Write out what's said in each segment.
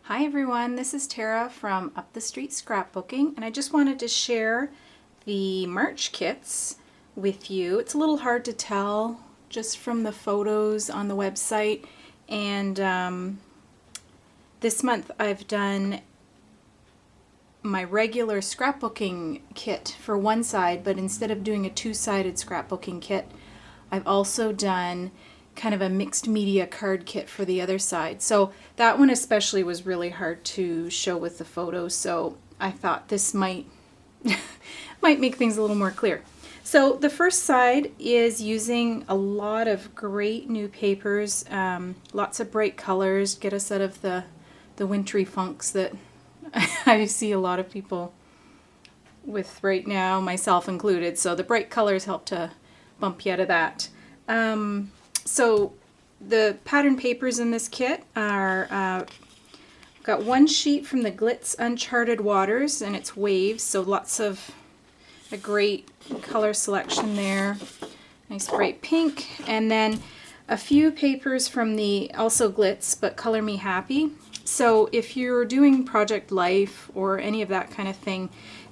Hi everyone, this is Tara from Up the Street Scrapbooking, and I just wanted to share the March kits with you. It's a little hard to tell just from the photos on the website, and this month I've done my regular scrapbooking kit for one side, but instead of doing a two-sided scrapbooking kit, I've also done kind of a mixed media card kit for the other side. So that one especially was really hard to show with the photos, so I thought this might might make things a little more clear. So the first side is using a lot of great new papers, lots of bright colors, get us out of the wintry funks that I see a lot of people with right now, myself included. So the bright colors help to bump you out of that. So the pattern papers in this kit are, got one sheet from the Glitz Uncharted Waters, and it's waves, so lots of a great color selection there. Nice bright pink, and then a few papers from the also Glitz, but Color Me Happy. So if you're doing Project Life or any of that kind of thing,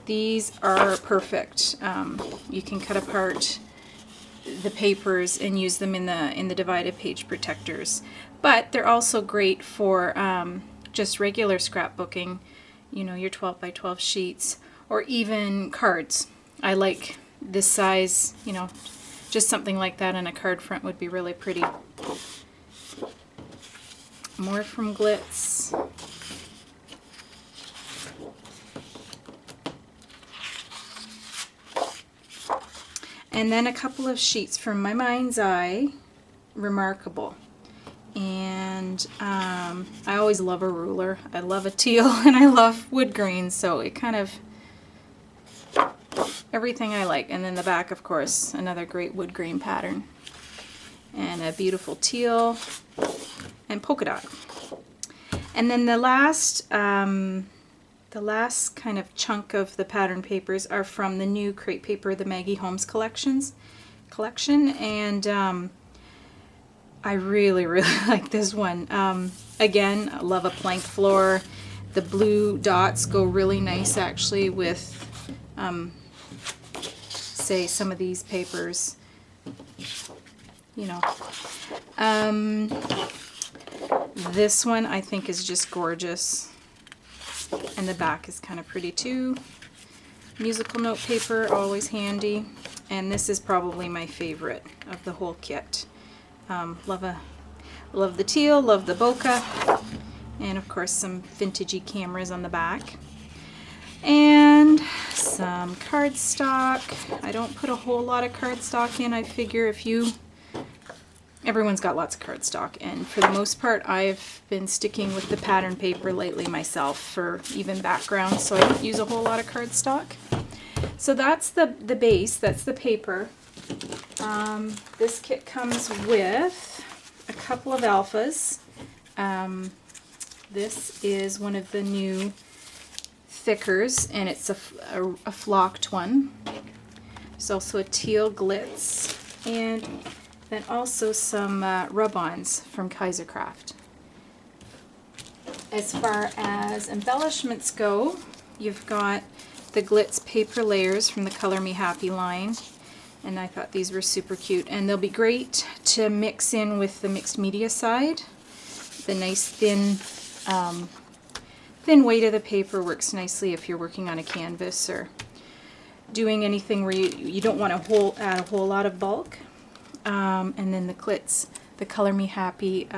these are perfect. You can cut apart the papers and use them in the divided page protectors, but they're also great for just regular scrapbooking, you know, your 12 by 12 sheets, or even cards. I like this size, you know, just something like that in a card front would be really pretty. More from Glitz. And then a couple of sheets from My Mind's Eye, Remarkable. And I always love a ruler. I love a teal and I love wood grain, so it kind of, everything I like. And then the back, of course, another great wood grain pattern. And a beautiful teal and polka dot. And then the last kind of chunk of the pattern papers are from the new Crate Paper, the Maggie Holmes collection, and I really like this one. Again, I love a plank floor. The blue dots go really nice actually with, say, some of these papers, you know. This one I think is just gorgeous. And the back is kind of pretty too. Musical note paper, always handy. And this is probably my favorite of the whole kit. Love the teal, love the bokeh, and of course some vintagey cameras on the back. And some cardstock. I don't put a whole lot of cardstock in. I figure everyone's got lots of cardstock, and for the most part I've been sticking with the pattern paper lately myself for even background, so I don't use a whole lot of cardstock. So that's the base, that's the paper. This kit comes with a couple of alphas. This is one of the new thickers, and it's a flocked one. There's also a teal Glitz, and then also some rub-ons from Kaisercraft. As far as embellishments go, you've got the Glitz paper layers from the Color Me Happy line, and I thought these were super cute, and they'll be great to mix in with the mixed media side. The nice thin weight of the paper works nicely if you're working on a canvas or doing anything where you don't want to add a whole lot of bulk. And then the Glitz, the Color Me Happy,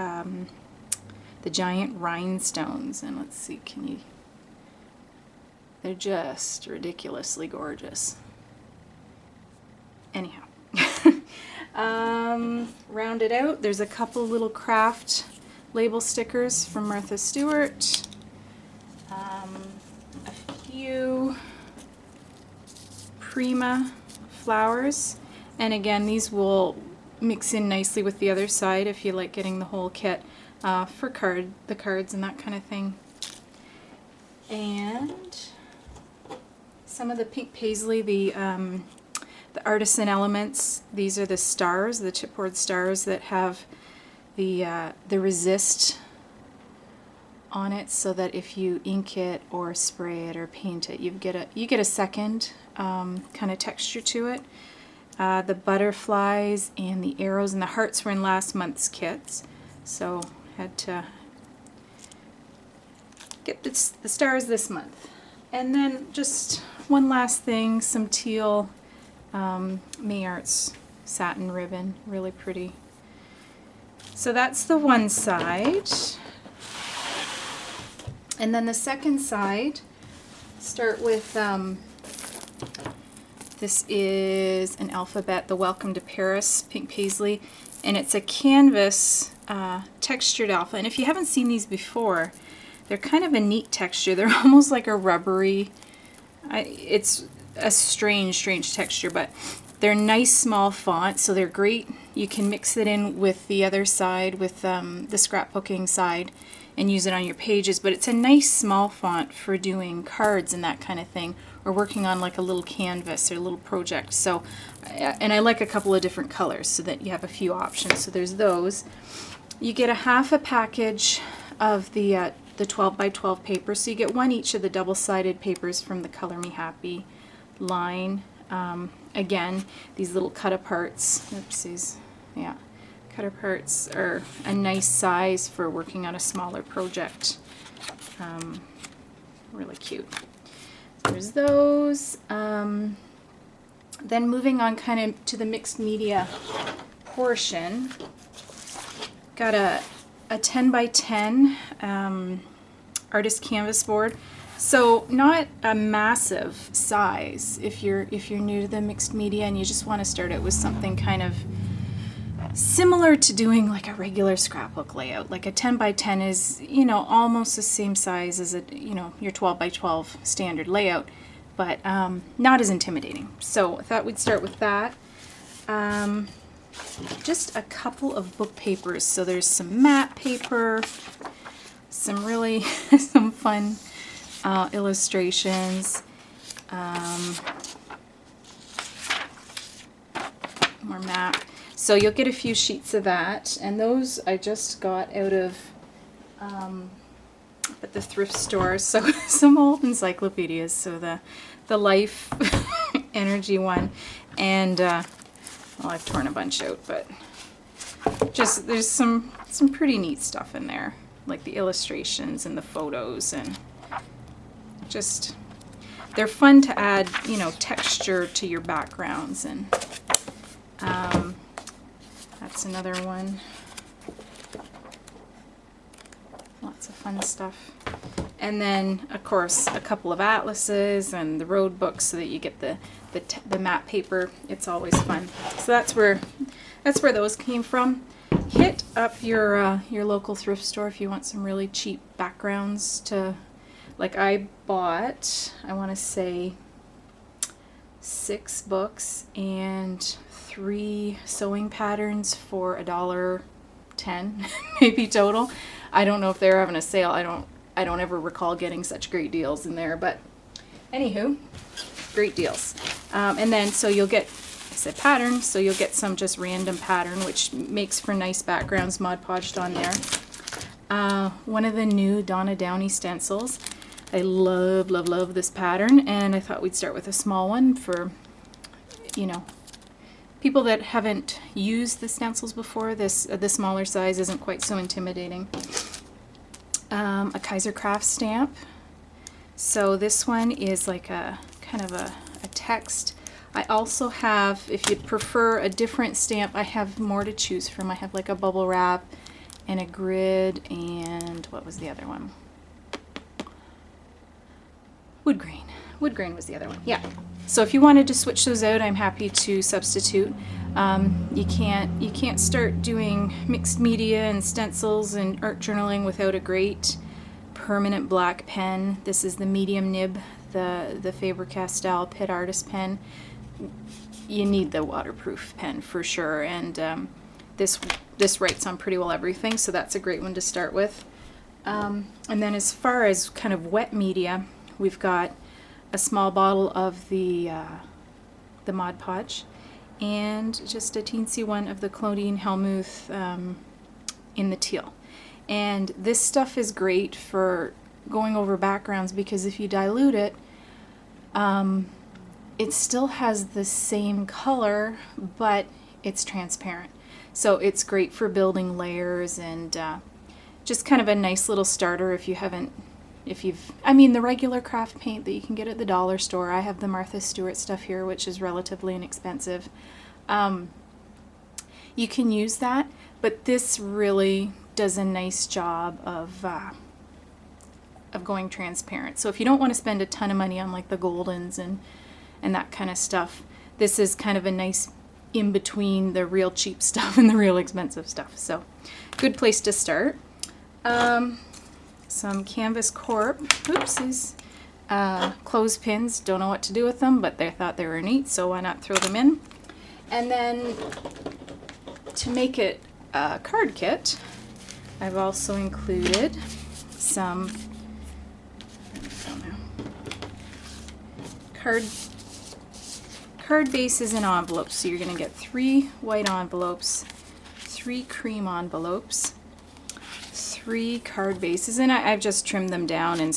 the giant rhinestones, and let's see, they're just ridiculously gorgeous. Anyhow, round it out, there's a couple little craft label stickers from Martha Stewart, a few Prima flowers, and again these will mix in nicely with the other side if you like getting the whole kit for the cards and that kind of thing. And some of the pink paisley, the artisan elements. These are the stars, the chipboard stars that have the resist on it so that if you ink it or spray it or paint it, you get a second kind of texture to it. The butterflies and the arrows and the hearts were in last month's kits, so had to get the stars this month. And then just one last thing, some teal May Arts satin ribbon, really pretty. So that's the one side. And then the second side, start with, this is an alphabet, the Welcome to Paris, Pink Paisley, and it's a canvas textured alpha. And if you haven't seen these before, they're kind of a neat texture. They're almost like a rubbery, it's a strange texture, but they're nice small font, so they're great. You can mix it in with the other side, with the scrapbooking side, and use it on your pages, but it's a nice small font for doing cards and that kind of thing, or working on like a little canvas or a little project. So, and I like a couple of different colors so that you have a few options. So there's those. You get a half a package of the 12 by 12 paper, so you get one each of the double-sided papers from the Color Me Happy line. Again, these little cut-aparts, oopsies, yeah, cut-aparts are a nice size for working on a smaller project. Really cute. So there's those. Then moving on kind of to the mixed media portion, got a 10 by 10 artist canvas board. So not a massive size if you're new to the mixed media and you just want to start it with something kind of similar to doing like a regular scrapbook layout. Like a 10 by 10 is, you know, almost the same size as a, you know, your 12 by 12 standard layout, but not as intimidating. So I thought we'd start with that. Just a couple of book papers. So there's some matte paper, some really some fun illustrations, more matte. So you'll get a few sheets of that, and those I just got out of at the thrift store. So some old encyclopedias. So the Life Energy one, and well, I've torn a bunch out, but just there's some pretty neat stuff in there, like the illustrations and the photos, and just they're fun to add, you know, texture to your backgrounds. And that's another one. Lots of fun stuff. And then of course a couple of atlases and the road books so that you get the matte paper. It's always fun. So that's where those came from. Hit up your local thrift store if you want some really cheap backgrounds to, like I bought, I want to say 6 books and 3 sewing patterns for $1.10 maybe total. I don't know if they're having a sale. I don't ever recall getting such great deals in there, but anywho, great deals. And then so you'll get, I said pattern, so you'll get some just random pattern, which makes for nice backgrounds, Mod Podged on there. One of the new Donna Downey stencils. I love this pattern, and I thought we'd start with a small one for, you know, people that haven't used the stencils before. The smaller size isn't quite so intimidating. A Kaiser Craft stamp. So this one is like a kind of a text. I also have, if you prefer a different stamp, I have more to choose from. I have like a bubble wrap and a grid, and what was the other one? Wood grain. Wood grain was the other one. Yeah. So if you wanted to switch those out, I'm happy to substitute. You can't start doing mixed media and stencils and art journaling without a great permanent black pen. This is the medium nib, the Faber-Castell Pitt Artist pen. You need the waterproof pen for sure, and this writes on pretty well everything, so that's a great one to start with. And then as far as kind of wet media, we've got a small bottle of the Mod Podge, and just a teensy one of the Claudine Hellmuth in the teal. And this stuff is great for going over backgrounds because if you dilute it, it still has the same color, but it's transparent. So it's great for building layers and just kind of a nice little starter if you've, I mean, the regular craft paint that you can get at the dollar store. I have the Martha Stewart stuff here, which is relatively inexpensive. You can use that, but this really does a nice job of going transparent. So if you don't want to spend a ton of money on like the Goldens and that kind of stuff, this is kind of a nice in between the real cheap stuff and the real expensive stuff. So good place to start. Some Canvas Corp, oopsies, clothespins. Don't know what to do with them, but they thought they were neat, so why not throw them in? And then to make it a card kit, I've also included some card bases and envelopes. So you're going to get 3 white envelopes, 3 cream envelopes, 3 card bases, and I've just trimmed them down and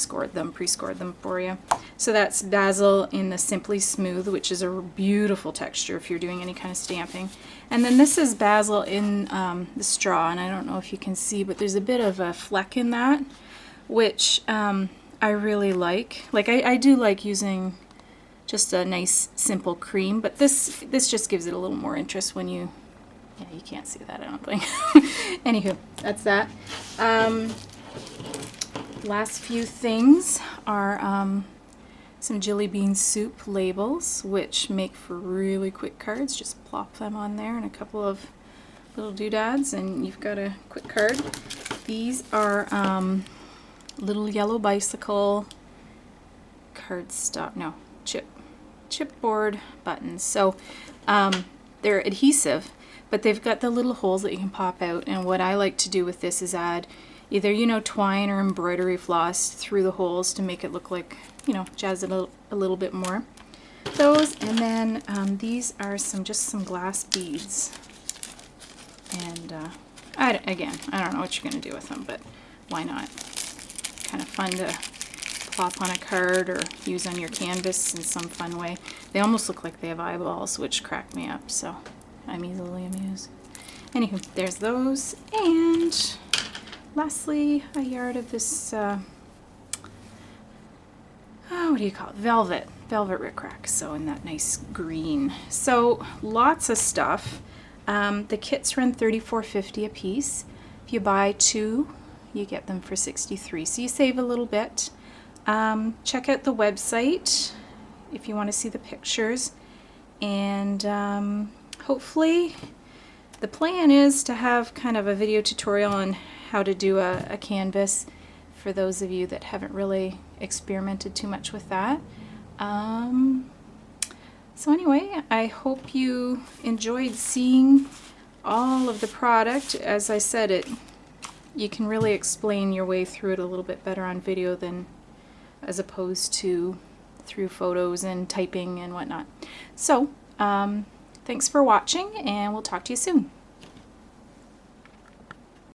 pre-scored them for you. So that's Basil in the Simply Smooth, which is a beautiful texture if you're doing any kind of stamping. And then this is Basil in the straw, and I don't know if you can see, but there's a bit of a fleck in that, which I really like. Like I do like using just a nice simple cream, but this just gives it a little more interest when you can't see that, I don't think. Anywho, that's that. Last few things are some Jelly Bean Soup labels, which make for really quick cards. Just plop them on there and a couple of little doodads, and you've got a quick card. These are little yellow bicycle chipboard buttons. So they're adhesive, but they've got the little holes that you can pop out, and what I like to do with this is add either twine or embroidery floss through the holes to make it look like, jazz it a little bit more. Those, and then these are just some glass beads, and I don't know what you're going to do with them, but why not? Kind of fun to plop on a card or use on your canvas in some fun way. They almost look like they have eyeballs, which crack me up, so I'm easily amused. Anywho, there's those, and lastly, a yard of this, what do you call it? Velvet rickrack, so in that nice green. So lots of stuff. The kits run $34.50 a piece. If you buy 2, you get them for $63, so you save a little bit. Check out the website if you want to see the pictures, and hopefully the plan is to have kind of a video tutorial on how to do a canvas for those of you that haven't really experimented too much with that. So anyway, I hope you enjoyed seeing all of the product. As I said, you can really explain your way through it a little bit better on video than as opposed to through photos and typing and whatnot. So thanks for watching, and we'll talk to you soon.